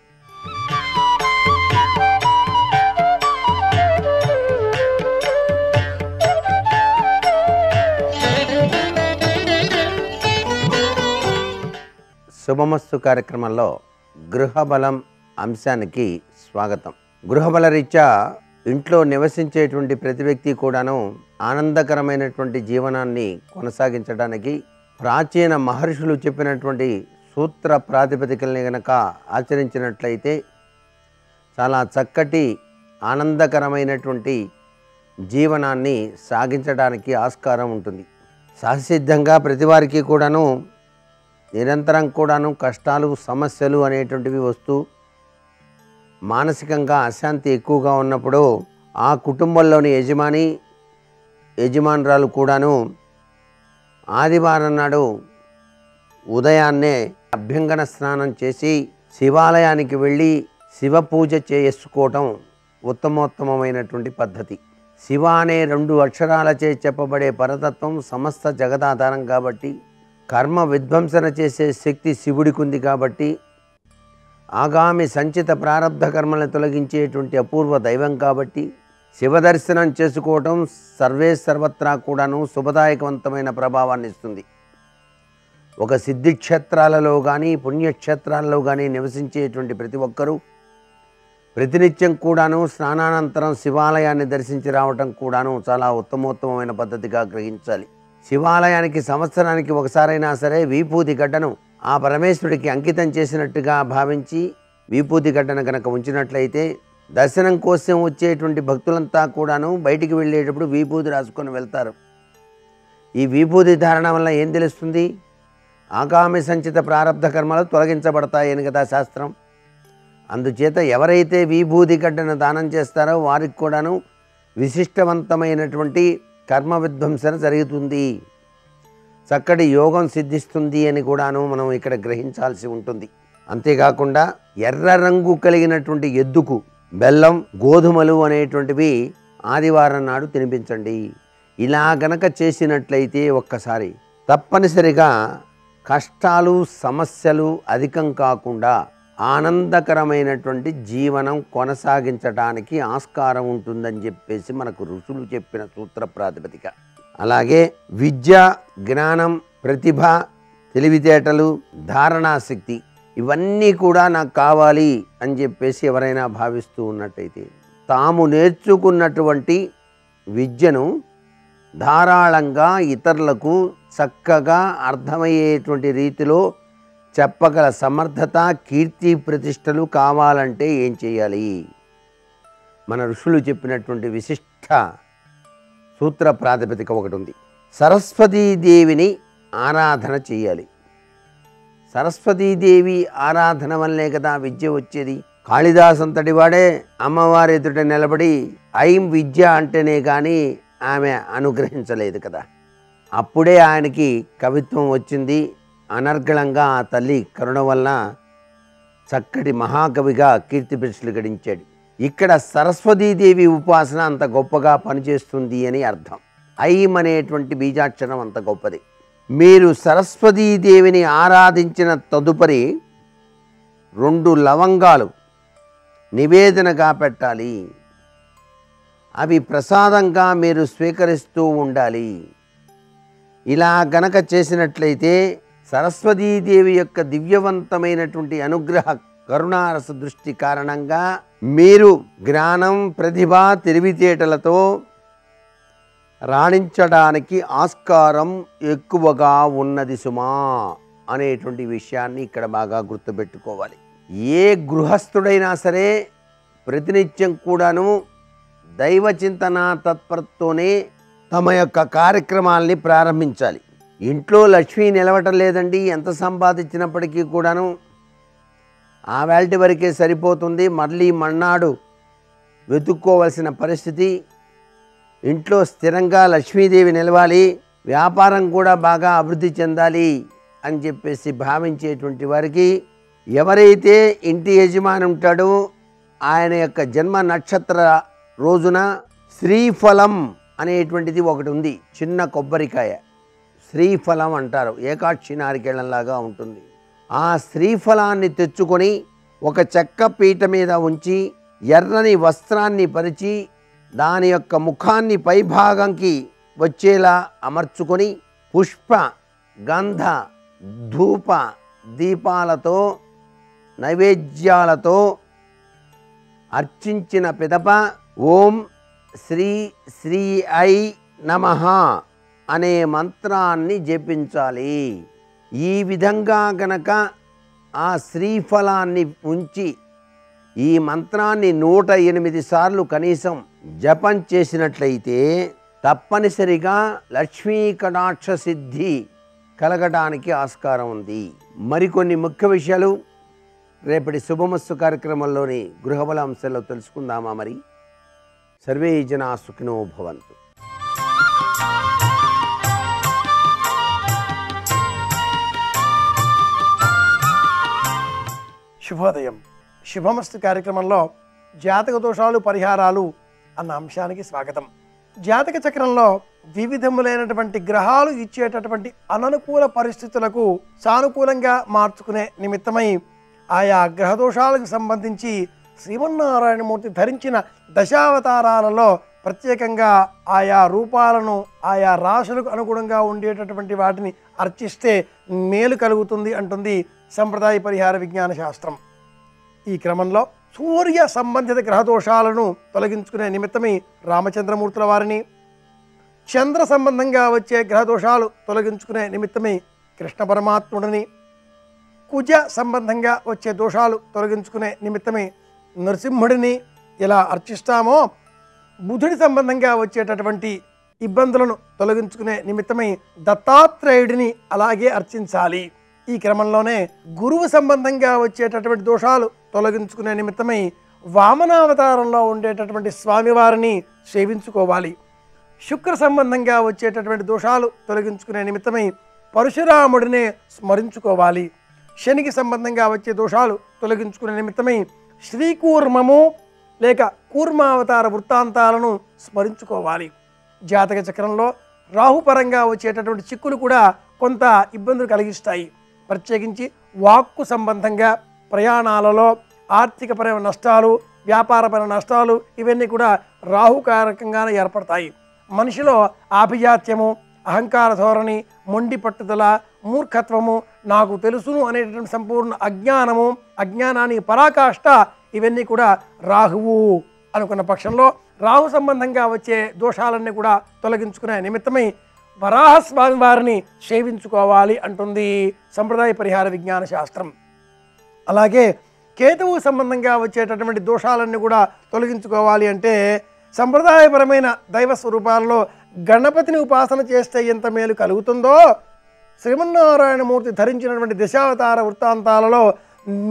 శుభమస్తు కార్యక్రమంలో గృహబలం అంశానికి స్వాగతం. గృహబల రీత్యా ఇంట్లో నివసించేటువంటి ప్రతి వ్యక్తి కూడాను ఆనందకరమైనటువంటి జీవనాన్ని కొనసాగించడానికి ప్రాచీన మహర్షులు చెప్పినటువంటి సూత్ర ప్రాతిపదికల్ని గనక ఆచరించినట్లయితే చాలా చక్కటి ఆనందకరమైనటువంటి జీవనాన్ని సాగించడానికి ఆస్కారం ఉంటుంది. సహసిద్ధంగా ప్రతి వారికి కూడాను నిరంతరం కూడాను కష్టాలు, సమస్యలు అనేటువంటివి వస్తూ మానసికంగా అశాంతి ఎక్కువగా ఉన్నప్పుడు ఆ కుటుంబంలోని యజమానురాలు కూడాను ఆదివారం నాడు ఉదయాన్నే అభ్యంగన స్నానం చేసి శివాలయానికి వెళ్ళి శివ పూజ చేసుకోవటం ఉత్తమోత్తమైనటువంటి పద్ధతి. శివ అనే 2 అక్షరాలచే చెప్పబడే పరతత్వం సమస్త జగదాధారం కాబట్టి, కర్మ విధ్వంసన చేసే శక్తి శివుడికి ఉంది కాబట్టి, ఆగామి సంచిత ప్రారంధ కర్మలను తొలగించేటువంటి అపూర్వ దైవం కాబట్టి శివదర్శనం చేసుకోవటం సర్వే సర్వత్రా కూడాను శుభదాయకవంతమైన ప్రభావాన్ని ఇస్తుంది. ఒక సిద్ధిక్షేత్రాలలో కానీ పుణ్యక్షేత్రాలలో కానీ నివసించేటువంటి ప్రతి ఒక్కరూ ప్రతినిత్యం కూడాను స్నానానంతరం శివాలయాన్ని దర్శించి రావటం కూడాను చాలా ఉత్తమోత్తమైన పద్ధతిగా గ్రహించాలి. శివాలయానికి సంవత్సరానికి ఒకసారైనా సరే విభూతి గడ్డను ఆ పరమేశ్వరుడికి అంకితం చేసినట్టుగా భావించి విభూతి గడ్డను కనుక ఉంచినట్లయితే దర్శనం కోసం వచ్చేటువంటి భక్తులంతా కూడాను బయటికి వెళ్ళేటప్పుడు విభూతి రాసుకొని వెళ్తారు. ఈ విభూతి ధారణ వల్ల ఏం తెలుస్తుంది? ఆగామి సంచిత ప్రారంధ కర్మలు తొలగించబడతాయని కదా శాస్త్రం. అందుచేత ఎవరైతే విభూతి గడ్డను దానం చేస్తారో వారికి కూడాను విశిష్టవంతమైనటువంటి కర్మ విధ్వంసన జరుగుతుంది, చక్కటి యోగం సిద్ధిస్తుంది అని కూడాను మనం ఇక్కడ గ్రహించాల్సి ఉంటుంది. అంతేకాకుండా ఎర్ర రంగు కలిగినటువంటి ఎద్దుకు బెల్లం, గోధుమలు అనేటువంటివి ఆదివారం నాడు తినిపించండి. ఇలా గనక చేసినట్లయితే ఒక్కసారి తప్పనిసరిగా కష్టాలు, సమస్యలు అధికం కాకుండా ఆనందకరమైనటువంటి జీవనం కొనసాగించడానికి ఆస్కారం ఉంటుందని చెప్పేసి మనకు ఋషులు చెప్పిన సూత్ర ప్రాతిపదిక. అలాగే విద్య, జ్ఞానం, ప్రతిభ, తెలివితేటలు, ధారణాశక్తి ఇవన్నీ కూడా నాకు కావాలి అని చెప్పేసి ఎవరైనా భావిస్తూ ఉన్నట్టయితే తాము నేర్చుకున్నటువంటి విద్యను ధారాళంగా ఇతరులకు చక్కగా అర్థమయ్యేటువంటి రీతిలో చెప్పగల సమర్థత, కీర్తి, ప్రతిష్టలు కావాలంటే ఏం చేయాలి? మన ఋషులు చెప్పినటువంటి విశిష్ట సూత్ర ప్రాతిపదిక ఒకటి ఉంది. సరస్వతీదేవిని ఆరాధన చేయాలి. సరస్వతీదేవి ఆరాధన వల్లే కదా విద్య వచ్చేది. కాళిదాస్ అంతటి వాడే అమ్మవారి ఎదుట నిలబడి ఐం విద్య అంటేనే కానీ ఆమె అనుగ్రహించలేదు కదా. అప్పుడే ఆయనకి కవిత్వం వచ్చింది. అనర్గళంగా ఆ తల్లి కరుణ వలన చక్కటి మహాకవిగా కీర్తి ప్రతిష్టలు గడించాడు. ఇక్కడ సరస్వతీదేవి ఉపాసన అంత గొప్పగా పనిచేస్తుంది అని అర్థం. ఐం అనేటువంటి బీజాక్షరం అంత గొప్పది. మీరు సరస్వతీదేవిని ఆరాధించిన తదుపరి 2 లవంగాలు నివేదనగా పెట్టాలి. అవి ప్రసాదంగా మీరు స్వీకరిస్తూ ఉండాలి. ఇలా గనక చేసినట్లయితే సరస్వతీదేవి యొక్క దివ్యవంతమైనటువంటి అనుగ్రహ కరుణారస దృష్టి కారణంగా మీరు జ్ఞానం, ప్రతిభ, తెలివితేటలతో రాణించడానికి ఆస్కారం ఎక్కువగా ఉన్నది సుమా అనేటువంటి విషయాన్ని ఇక్కడ బాగా గుర్తుపెట్టుకోవాలి. ఏ గృహస్థుడైనా సరే ప్రతినిత్యం కూడాను దైవ చింతన తత్పరతతోనే తమ యొక్క కార్యక్రమాల్ని ప్రారంభించాలి. ఇంట్లో లక్ష్మి నిలవటం లేదండి, ఎంత సంపాదించినప్పటికీ కూడాను ఆ వేల్టి వరకే సరిపోతుంది, మళ్ళీ మన్నాడు వెతుక్కోవలసిన పరిస్థితి. ఇంట్లో స్థిరంగా లక్ష్మీదేవి నిలవాలి, వ్యాపారం కూడా బాగా అభివృద్ధి చెందాలి అని చెప్పేసి భావించేటువంటి వారికి ఎవరైతే ఇంటి యజమాని ఉంటాడో ఆయన యొక్క జన్మ నక్షత్ర రోజున శ్రీఫలం అనేటువంటిది ఒకటి ఉంది. చిన్న కొబ్బరికాయ శ్రీఫలం అంటారు, ఏకాక్షి నారికేళంలాగా ఉంటుంది. ఆ శ్రీఫలాన్ని తెచ్చుకొని ఒక చెక్క పీట మీద ఉంచి ఎర్రని వస్త్రాన్ని పరిచి దాని యొక్క ముఖాన్ని పైభాగంకి వచ్చేలా అమర్చుకొని పుష్ప గంధ ధూప దీపాలతో నైవేద్యాలతో అర్చించిన పిదప ఓం శ్రీ శ్రీ ఐ నమః అనే మంత్రాన్ని జపించాలి. ఈ విధంగా గనక ఆ శ్రీఫలాన్ని ఉంచి ఈ మంత్రాన్ని 108 సార్లు కనీసం జపం చేసినట్లయితే తప్పనిసరిగా లక్ష్మీ కటాక్ష సిద్ధి కలగడానికి ఆస్కారం ఉంది. మరికొన్ని ముఖ్య విషయాలు రేపటి శుభమస్తు కార్యక్రమంలోని గృహబల అంశాల్లో తెలుసుకుందామా? మరి సర్వే జనా సుఖినో భవంతు. శుభోదయం. శుభమస్తు కార్యక్రమంలో జాతక దోషాలు పరిహారాలు అన్న అంశానికి స్వాగతం. జాతక చక్రంలో వివిధములైనటువంటి గ్రహాలు ఇచ్చేటటువంటి అననుకూల పరిస్థితులకు సానుకూలంగా మార్చుకునే నిమిత్తమై ఆయా గ్రహ దోషాలకు సంబంధించి శ్రీమన్నారాయణమూర్తి ధరించిన దశావతారాలలో ప్రత్యేకంగా ఆయా రూపాలను ఆయా రాశులకు అనుగుణంగా ఉండేటటువంటి వాటిని అర్చిస్తే మేలు కలుగుతుంది అంటుంది సంప్రదాయ పరిహార విజ్ఞాన శాస్త్రం. ఈ క్రమంలో సూర్య సంబంధిత గ్రహ దోషాలను తొలగించుకునే నిమిత్తమై రామచంద్రమూర్తుల వారిని, చంద్ర సంబంధంగా వచ్చే గ్రహ దోషాలు తొలగించుకునే నిమిత్తమై కృష్ణ పరమాత్ముడిని, కుజ సంబంధంగా వచ్చే దోషాలు తొలగించుకునే నిమిత్తమై నరసింహుడిని ఇలా అర్చిస్తామో, బుధుడి సంబంధంగా వచ్చేటటువంటి ఇబ్బందులను తొలగించుకునే నిమిత్తమై దత్తాత్రేయుడిని అలాగే అర్చించాలి. ఈ క్రమంలోనే గురువు సంబంధంగా వచ్చేటటువంటి దోషాలు తొలగించుకునే నిమిత్తమై వామనావతారంలో ఉండేటటువంటి స్వామివారిని సేవించుకోవాలి. శుక్ర సంబంధంగా వచ్చేటటువంటి దోషాలు తొలగించుకునే నిమిత్తమై పరశురాముడినే స్మరించుకోవాలి. శనికి సంబంధంగా వచ్చే దోషాలు తొలగించుకునే నిమిత్తమై శ్రీకూర్మము లేక కూర్మావతార వృత్తాంతాలను స్మరించుకోవాలి. జాతక చక్రంలో రాహుపరంగా వచ్చేటటువంటి చిక్కులు కూడా కొంత ఇబ్బందులు కలిగిస్తాయి. ప్రత్యేకించి వాక్కు సంబంధంగా ప్రయాణాలలో ఆర్థికపరమైన నష్టాలు, వ్యాపారపరమైన నష్టాలు ఇవన్నీ కూడా రాహుకారకంగానే ఏర్పడతాయి. మనిషిలో ఆభిజాత్యము, అహంకార ధోరణి, మొండి పట్టుదల, మూర్ఖత్వము, నాకు తెలుసును అనేటటువంటి సంపూర్ణ అజ్ఞానము, అజ్ఞానానికి పరాకాష్ట ఇవన్నీ కూడా రాహువు అనుకున్న పక్షంలో రాహు సంబంధంగా వచ్చే దోషాలన్నీ కూడా తొలగించుకునే నిమిత్తమై వరాహస్వామి వారిని సేవించుకోవాలి అంటుంది సంప్రదాయ పరిహార విజ్ఞాన శాస్త్రం. అలాగే కేతువు సంబంధంగా వచ్చేటటువంటి దోషాలన్నీ కూడా తొలగించుకోవాలి అంటే సంప్రదాయపరమైన దైవ స్వరూపాలలో గణపతిని ఉపాసన చేస్తే ఎంత మేలు కలుగుతుందో, శ్రీమన్నారాయణమూర్తి ధరించినటువంటి దశావతార వృత్తాంతాలలో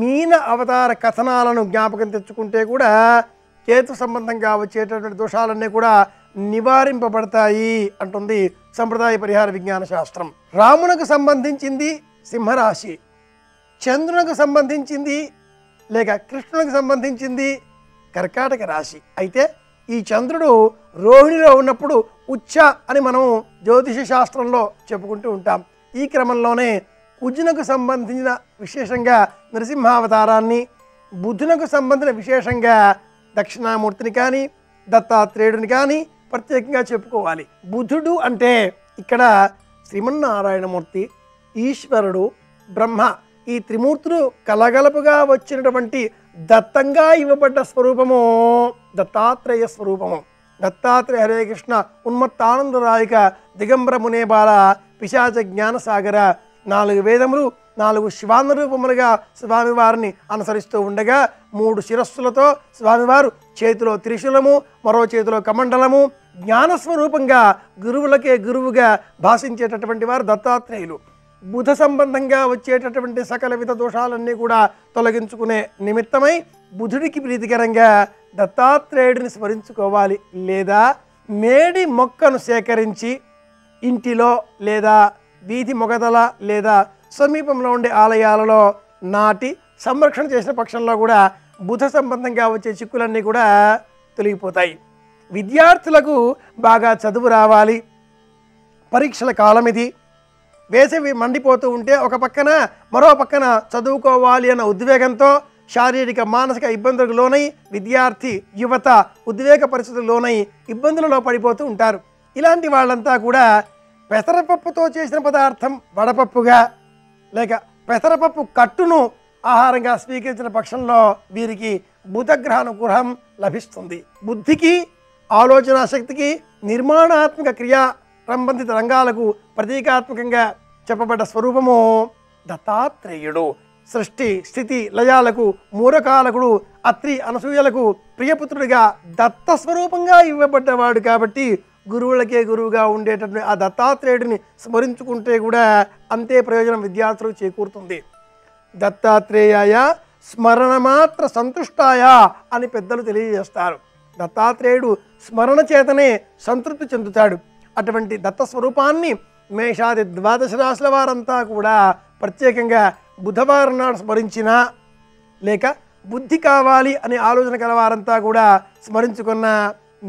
మీన అవతార కథనాలను జ్ఞాపకం తెచ్చుకుంటే కూడా కేతు సంబంధంగా వచ్చేటటువంటి దోషాలన్నీ కూడా నివారింపబడతాయి అంటుంది సంప్రదాయ పరిహార విజ్ఞాన శాస్త్రం. రామునకు సంబంధించింది సింహరాశి, చంద్రునికి సంబంధించింది లేక కృష్ణునికి సంబంధించింది కర్కాటక రాశి. అయితే ఈ చంద్రుడు రోహిణిలో ఉన్నప్పుడు ఉచ్చ అని మనం జ్యోతిష శాస్త్రంలో చెప్పుకుంటూ ఉంటాం. ఈ క్రమంలోనే కుజునకు సంబంధించిన విశేషంగా నరసింహావతారాన్ని, బుధునకు సంబంధించిన విశేషంగా దక్షిణామూర్తిని కానీ దత్తాత్రేయుడిని కానీ ప్రత్యేకంగా చెప్పుకోవాలి. బుధుడు అంటే ఇక్కడ శ్రీమన్నారాయణమూర్తి, ఈశ్వరుడు, బ్రహ్మ ఈ త్రిమూర్తులు కలగలపుగా వచ్చినటువంటి దత్తంగా ఇవ్వబడ్డ స్వరూపము దత్తాత్రేయ స్వరూపము. దత్తాత్రేయ హరే కృష్ణ ఉన్మత్తానందరాయక దిగంబర మునేబాల పిశాచ జ్ఞానసాగర 4 వేదములు 4 శివాన్న రూపములుగా స్వామివారిని అనుసరిస్తూ ఉండగా 3 శిరస్సులతో స్వామివారు చేతిలో త్రిశూలము, మరో చేతిలో కమండలము, జ్ఞానస్వరూపంగా గురువులకే గురువుగా భాషించేటటువంటి వారు దత్తాత్రేయులు. బుధ సంబంధంగా వచ్చేటటువంటి సకల విధ దోషాలన్నీ కూడా తొలగించుకునే నిమిత్తమై బుధుడికి ప్రీతికరంగా దత్తాత్రేయుడిని స్మరించుకోవాలి. లేదా మేడి మొక్కను సేకరించి ఇంటిలో లేదా వీధి మొగదల లేదా సమీపంలో ఉండే ఆలయాలలో నాటి సంరక్షణ చేసిన పక్షంలో కూడా బుధ సంబంధంగా వచ్చే చిక్కులన్నీ కూడా తొలగిపోతాయి. విద్యార్థులకు బాగా చదువు రావాలి. పరీక్షల కాలం ఇది. వేసవి మండిపోతూ ఉంటే ఒక పక్కన మరో పక్కన చదువుకోవాలి అన్న ఉద్వేగంతో శారీరక మానసిక ఇబ్బందులకు లోనై విద్యార్థి యువత ఉద్వేగ పరిస్థితులకు లోనై ఇబ్బందులలో పడిపోతూ ఉంటారు. ఇలాంటి వాళ్ళంతా కూడా పెసరపప్పుతో చేసిన పదార్థం వడపప్పుగా లేక పెసరపప్పు కట్టును ఆహారంగా స్వీకరించిన పక్షంలో వీరికి బుధగ్రహ అనుగ్రహం లభిస్తుంది. బుద్ధికి, ఆలోచన శక్తికి, నిర్మాణాత్మక క్రియా సంబంధిత రంగాలకు ప్రతీకాత్మకంగా చెప్పబడ్డ స్వరూపము దత్తాత్రేయుడు. సృష్టి స్థితి లయాలకు మూలకాలకుడు, అత్రి అనసూయలకు ప్రియపుత్రుడిగా దత్త స్వరూపంగా ఇవ్వబడ్డవాడు కాబట్టి గురువులకే గురువుగా ఉండేటటువంటి ఆ దత్తాత్రేయుడిని స్మరించుకుంటే కూడా అంతే ప్రయోజనం విద్యార్థులకు చేకూరుతుంది. దత్తాత్రేయాయ స్మరణమాత్ర సంతుష్టాయ అని పెద్దలు తెలియజేస్తారు. దత్తాత్రేయుడు స్మరణ చేతనే సంతృప్తి చెందుతాడు. అటువంటి దత్త స్వరూపాన్ని మేషాది 12 రాశుల వారంతా కూడా ప్రత్యేకంగా బుధవారం నాడు స్మరించినా లేక బుద్ధి కావాలి అనే ఆలోచన కలవారంతా కూడా స్మరించుకున్న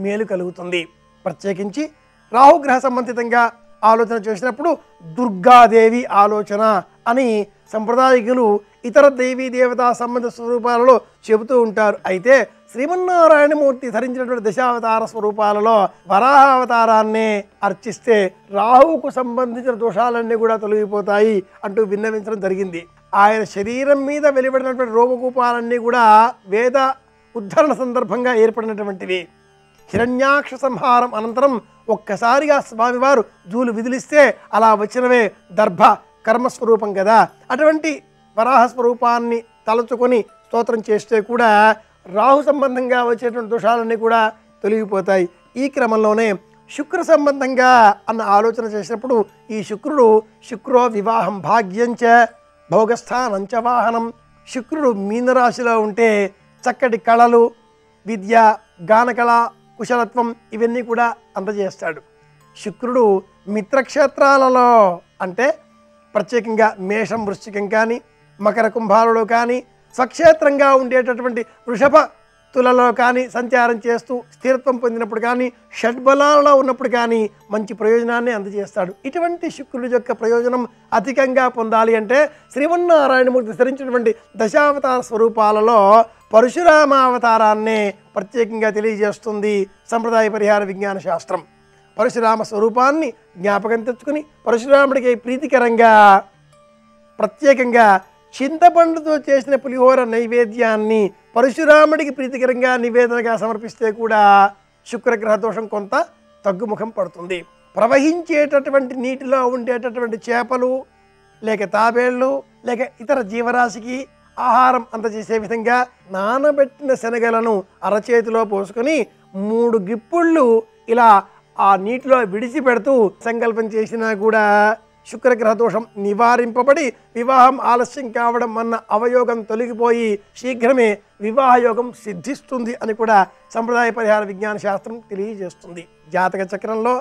మేలు కలుగుతుంది. ప్రత్యేకించి రాహుగ్రహ సంబంధితంగా ఆలోచన చేసినప్పుడు దుర్గాదేవి ఆలోచన అని సంప్రదాయకులు ఇతర దేవీ దేవతా సంబంధ స్వరూపాలలో చెబుతూ ఉంటారు. అయితే శ్రీమన్నారాయణమూర్తి ధరించినటువంటి దశావతార స్వరూపాలలో వరాహ అవతారాన్నే అర్చిస్తే రాహువుకు సంబంధించిన దోషాలన్నీ కూడా తొలగిపోతాయి అంటూ విన్నవించడం జరిగింది. ఆయన శరీరం మీద వెలువడినటువంటి రోమకూపాలన్నీ కూడా వేద ఉద్ధరణ సందర్భంగా ఏర్పడినటువంటివి. హిరణ్యాక్ష సంహారం అనంతరం ఒక్కసారిగా స్వామివారు జూలు విదిలిస్తే అలా వచ్చినవే దర్భ కర్మస్వరూపం కదా. అటువంటి వరాహ స్వరూపాన్ని తలచుకొని స్తోత్రం చేస్తే కూడా రాహు సంబంధంగా వచ్చేటువంటి దోషాలన్నీ కూడా తొలగిపోతాయి. ఈ క్రమంలోనే శుక్ర సంబంధంగా అన్న ఆలోచన చేసినప్పుడు ఈ శుక్రో వివాహం భాగ్యంచ భోగస్థానంచ వాహనం. శుక్రుడు మీనరాశిలో ఉంటే చక్కటి కళలు, విద్య, గానకళ, కుశలత్వం ఇవన్నీ కూడా అందజేస్తాడు. శుక్రుడు మిత్రక్షేత్రాలలో అంటే ప్రత్యేకంగా మేషం, వృశ్చికం కానీ మకర కుంభాలలో కానీ స్వక్షేత్రంగా ఉండేటటువంటి వృషభ తులలో కానీ సంచారం చేస్తూ స్థిరత్వం పొందినప్పుడు కానీ షడ్బలాలలో ఉన్నప్పుడు కానీ మంచి ప్రయోజనాన్ని అందజేస్తాడు. ఇటువంటి శుక్రుడి యొక్క ప్రయోజనం అధికంగా పొందాలి అంటే శ్రీమన్నారాయణమూర్తి ధరించినటువంటి దశావతార స్వరూపాలలో పరశురామావతారాన్నే ప్రత్యేకంగా తెలియజేస్తుంది సంప్రదాయ పరిహార విజ్ఞాన శాస్త్రం. పరశురామ స్వరూపాన్ని జ్ఞాపకం తెచ్చుకుని పరశురాముడికి ప్రీతికరంగా ప్రత్యేకంగా చింతపండుతో చేసిన పులిహోర నైవేద్యాన్ని పరశురాముడికి ప్రీతికరంగా నివేదనగా సమర్పిస్తే కూడా శుక్రగ్రహ దోషం కొంత తగ్గుముఖం పడుతుంది. ప్రవహించేటటువంటి నీటిలో ఉండేటటువంటి చేపలు లేక తాబేళ్ళు లేక ఇతర జీవరాశికి ఆహారం అందజేసే విధంగా నానబెట్టిన శనగలను అరచేతిలో పోసుకొని 3 గిప్పుళ్ళు ఇలా ఆ నీటిలో విడిచిపెడుతూ సంకల్పం చేసినా కూడా శుక్రగ్రహ దోషం నివారింపబడి వివాహం ఆలస్యం కావడం అన్న అవయోగం తొలగిపోయి శీఘ్రమే వివాహయోగం సిద్ధిస్తుంది అని కూడా సంప్రదాయ పరిహార విజ్ఞాన శాస్త్రం తెలియజేస్తుంది. జాతక చక్రంలో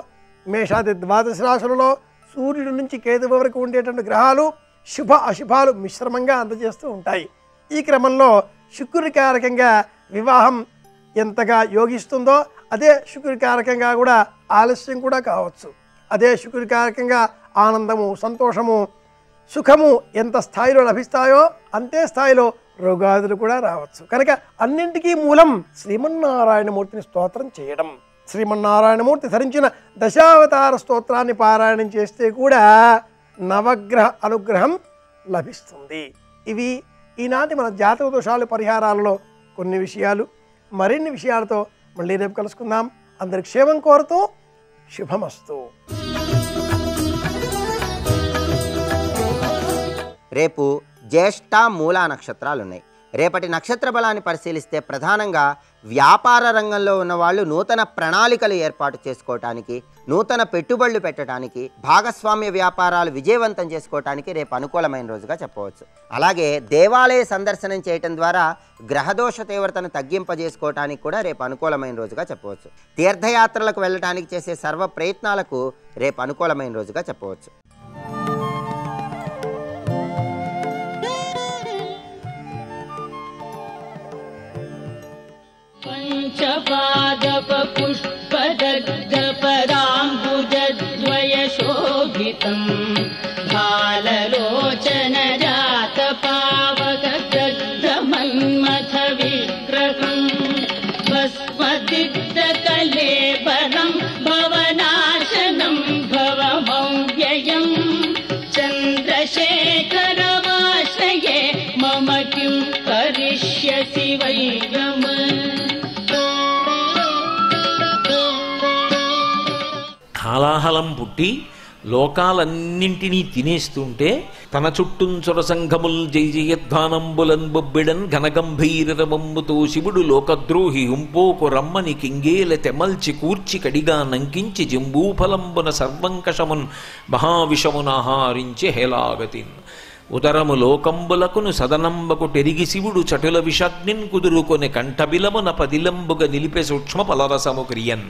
మేషాది 12 రాశులలో సూర్యుడి నుంచి కేతువు వరకు ఉండేటువంటి గ్రహాలు శుభ అశుభాలు మిశ్రమంగా అందజేస్తూ ఉంటాయి. ఈ క్రమంలో శుక్రుడి కారకంగా వివాహం ఎంతగా యోగిస్తుందో అదే శుక్రుడి కారకంగా కూడా ఆలస్యం కూడా కావచ్చు. అదే శుక్రుడి కారకంగా ఆనందము, సంతోషము, సుఖము ఎంత స్థాయిలో లభిస్తాయో అంతే స్థాయిలో రోగాదులు కూడా రావచ్చు. కనుక అన్నింటికీ మూలం శ్రీమన్నారాయణమూర్తిని స్తోత్రం చేయడం. శ్రీమన్నారాయణమూర్తి ధరించిన దశావతార స్తోత్రాన్ని పారాయణం చేస్తే కూడా నవగ్రహ అనుగ్రహం లభిస్తుంది. ఇవి ఈనాటి మన జాతక దోషాలు పరిహారాలలో కొన్ని విషయాలు. మరిన్ని విషయాలతో మళ్ళీ రేపు కలుసుకుందాం. అందరి క్షేమం కోరుతూ శుభమస్తు. రేపు జ్యేష్ఠ మూలా నక్షత్రాలు ఉన్నాయి. రేపటి నక్షత్ర బలాన్ని పరిశీలిస్తే ప్రధానంగా వ్యాపార రంగంలో ఉన్నవాళ్ళు నూతన ప్రణాళికలు ఏర్పాటు చేసుకోవటానికి, నూతన పెట్టుబడులు పెట్టడానికి, భాగస్వామ్య వ్యాపారాలు విజయవంతం చేసుకోవటానికి రేపు అనుకూలమైన రోజుగా చెప్పవచ్చు. అలాగే దేవాలయ సందర్శనం చేయటం ద్వారా గ్రహదోష తీవ్రతను తగ్గింపజేసుకోవటానికి కూడా రేపు అనుకూలమైన రోజుగా చెప్పవచ్చు. తీర్థయాత్రలకు వెళ్ళటానికి చేసే సర్వ ప్రయత్నాలకు రేపు అనుకూలమైన రోజుగా చెప్పవచ్చు. పంచపాదపుష్పదగ్ధపదాంబుజద్వయశోభితం భాలలోచనజాతపావకదగ్ధమన్మథ విగ్రహం భస్మదిగ్ధకలేబరం భవనాశనం భవమవ్యయం చంద్రశేఖరమాశ్రయే మమ కిం కరిష్యసి వై నమ. హాలాహలం పుట్టి లోకాలన్నింటినీ తినేస్తుంటే తన చుట్టూంచొర సంఘముల్ జయజయధ్వానంబులన్ బొబ్బిడన్ ఘనగంభీరరమంబుతో శివుడు లోకద్రోహి హుంపోకు రమ్మని కింగేల తెమల్చి కూర్చి కడిగా నంకించి జింబూఫలంబున సర్వంకషమున్ మహావిషమునాహారించి హేలాగతిన్ ఉదరము లోకంబులకును సదనంబకు టెరిగి శివుడు చటుల విషగ్నిన్ కుదురుకొని కంఠబిలమున పదిలంబుగ నిలిపే సూక్ష్మ పలరసము క్రియన్.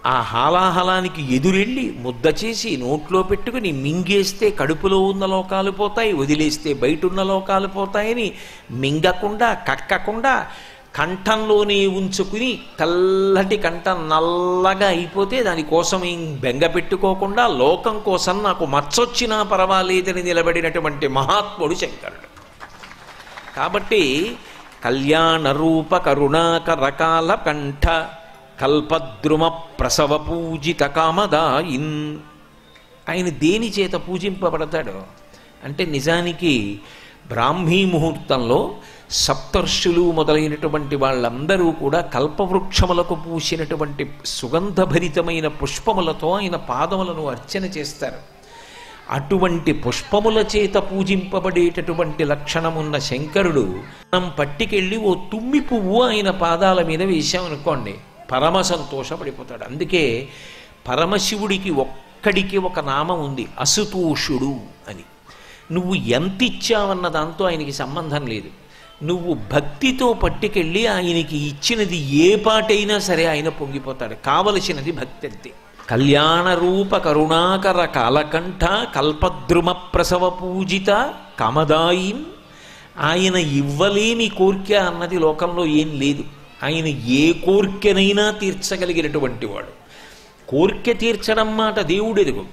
ఆ హాలాహలానికి ఎదురెళ్ళి ముద్ద చేసి నోట్లో పెట్టుకుని మింగేస్తే కడుపులో ఉన్న లోకాలు పోతాయి, వదిలేస్తే బయట ఉన్న లోకాలు పోతాయని మింగకుండా కక్కకుండా కంఠంలోనే ఉంచుకుని తెల్లటి కంఠం నల్లగా అయిపోతే దానికోసం ఏం బెంగ పెట్టుకోకుండా లోకం కోసం నాకు మచ్చొచ్చినా పర్వాలేదని నిలబడినటువంటి మహాత్ముడు శంకరుడు. కాబట్టి కళ్యాణ రూప కరుణాకరకాల కంఠ కల్పద్రుమ ప్రసవ పూజిత కామదాయిన్. ఆయన దేని చేత పూజింపబడతాడు అంటే నిజానికి బ్రాహ్మీ ముహూర్తంలో సప్తర్షులు మొదలైనటువంటి వాళ్ళందరూ కూడా కల్పవృక్షములకు పూసినటువంటి సుగంధభరితమైన పుష్పములతో ఆయన పాదములను అర్చన చేస్తారు. అటువంటి పుష్పముల చేత పూజింపబడేటటువంటి లక్షణమున్న శంకరుడు మనం పట్టికెళ్ళి ఓ తుమ్మి పువ్వు ఆయన పాదాల మీద వేశామనుకోండి పరమ సంతోషపడిపోతాడు. అందుకే పరమశివుడికి ఒక్కడికి ఒక నామం ఉంది, అసుతోషుడు అని. నువ్వు ఎంత ఇచ్చావన్న దాంతో ఆయనకి సంబంధం లేదు. నువ్వు భక్తితో పట్టుకెళ్ళి ఆయనకి ఇచ్చినది ఏ పాటైనా సరే ఆయన పొంగిపోతాడు. కావలసినది భక్తి అంతే. కళ్యాణ రూప కరుణాకర కాలకంఠ కల్పద్రుమ ప్రసవ పూజిత కామదాయిం. ఆయన ఇవ్వలేని కోర్కె అన్నది లోకంలో ఏం లేదు. ఆయన ఏ కోర్కెనైనా తీర్చగలిగినటువంటి వాడు. కోర్కె తీర్చడం మాట దేవుడెరుగు.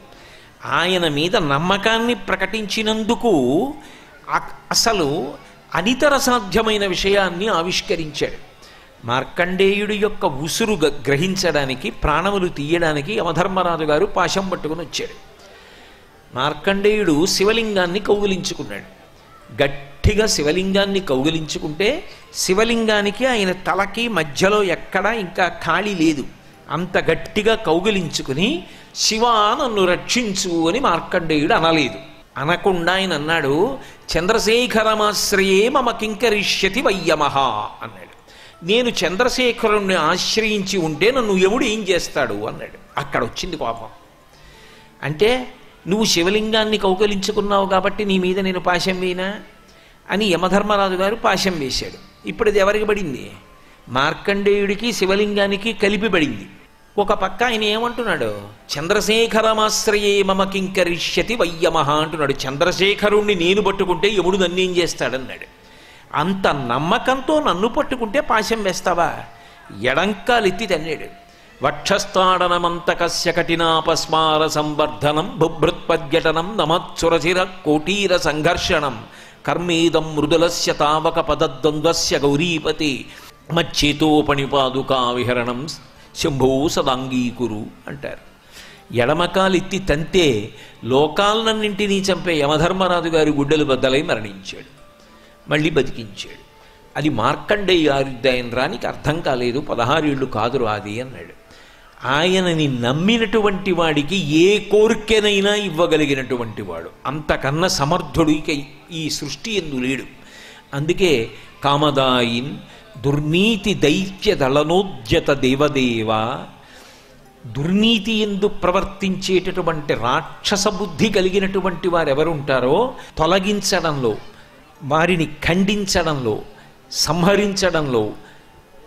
ఆయన మీద నమ్మకాన్ని ప్రకటించినందుకు అసలు అనితర సాధ్యమైన విషయాన్ని ఆవిష్కరించాడు. మార్కండేయుడి యొక్క ఉసురు గ్రహించడానికి, ప్రాణములు తీయడానికి యమధర్మరాజు గారు పాశం పట్టుకుని వచ్చాడు. మార్కండేయుడు శివలింగాన్ని కౌగిలించుకున్నాడు. గట్టిగా శివలింగాన్ని కౌగిలించుకుంటే శివలింగానికి ఆయన తలకి మధ్యలో ఎక్కడా ఇంకా ఖాళీ లేదు. అంత గట్టిగా కౌగిలించుకుని శివా నన్ను రక్షించు అని మార్కండేయుడు అనలేదు. అనకుండా ఆయన అన్నాడు, చంద్రశేఖరమాశ్రయే మమ కింకరిష్యతి వయ్యమహ అన్నాడు. నేను చంద్రశేఖరుణ్ణి ఆశ్రయించి ఉంటే నన్ను యముడు ఏం చేస్తాడు అన్నాడు. అక్కడ వచ్చింది కోపం. అంటే నువ్వు శివలింగాన్ని కౌగలించుకున్నావు కాబట్టి నీ మీద నేను పాశం వేయనా అని యమధర్మరాజు గారు పాశం వేశాడు. ఇప్పుడు అది ఎవరికి పడింది? మార్కండేయుడికి శివలింగానికి కలిపి పడింది. ఒక పక్క ఆయన ఏమంటున్నాడు, చంద్రశేఖరమాశ్రయే మమ కింకరిష్యతి వయ్యమహ అంటున్నాడు. చంద్రశేఖరుణ్ణి నేను పట్టుకుంటే యముడు నన్నేం చేస్తాడన్నాడు. అంత నమ్మకంతో నన్ను పట్టుకుంటే పాశం వేస్తావా? ఎడంకాలెత్తి తన్నాడు. వక్షస్థాడనమంతకస్య కఠినాపస్మార సంవర్ధనం బుభృత్పద్యటనం నమత్సురచిర కోటీర సంఘర్షణం కర్మేదం మృదులస్య తావక పదద్వంద్వస్య గౌరీపతి మచ్చేతోపణిపాదుకా విహరణం శంభో సదాంగీకురు అంటారు. ఎడమకాలెత్తి తంతే లోకాలన్నింటినీ చంపే యమధర్మరాజు గారి గుడ్డలు బద్దలై మరణించాడు. మళ్ళీ బతికించాడు. అది మార్కండేయ ఆయుర్దాయం రానికి అర్థం కాలేదు. 16 ఏళ్ళు కాదురు అది అన్నాడు. ఆయనని నమ్మినటువంటి వాడికి ఏ కోరికనైనా ఇవ్వగలిగినటువంటి వాడు, అంతకన్నా సమర్థుడు ఇక ఈ సృష్టి ఎందు లేడు. అందుకే కామదాయిన్ దుర్నీతి దైత్య దళనోద్యత దేవదేవ, దుర్నీతి ఎందు ప్రవర్తించేటటువంటి రాక్షస బుద్ధి కలిగినటువంటి వారు ఎవరుంటారో తొలగించడంలో, వారిని ఖండించడంలో, సంహరించడంలో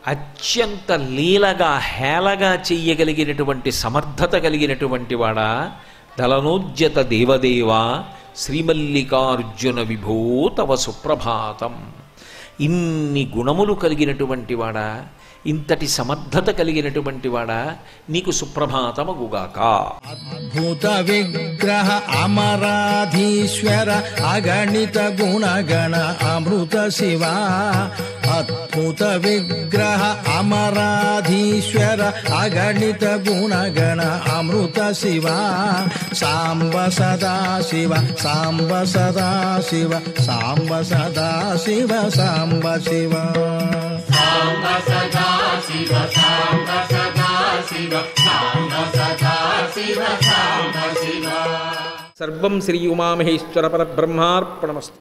అత్యంత లీలగా హేళగా చెయ్యగలిగినటువంటి సమర్థత కలిగినటువంటి వాడా దళనోద్యత దేవదేవా శ్రీమల్లికార్జున విభో తవ సుప్రభాతం. ఇన్ని గుణములు కలిగినటువంటి వాడా, ఇంతటి సమర్థత కలిగినటువంటి వాడా, నీకు సుప్రభాతమగుగాక. అద్భుత విగ్రహ అమరాధీశ్వర అగణిత గుణగణ అమృత శివ, అద్భుత విగ్రహ అమరాధీశ్వర అగణిత గుణగణ అమృత శివ, సాంబ సదా శివ సాంబ సదా శివ సాంబ సదా శివ సాంబ శివ. సర్వం శ్రీ ఉమామహేశ్వర పరబ్రహ్మార్పణమస్తు.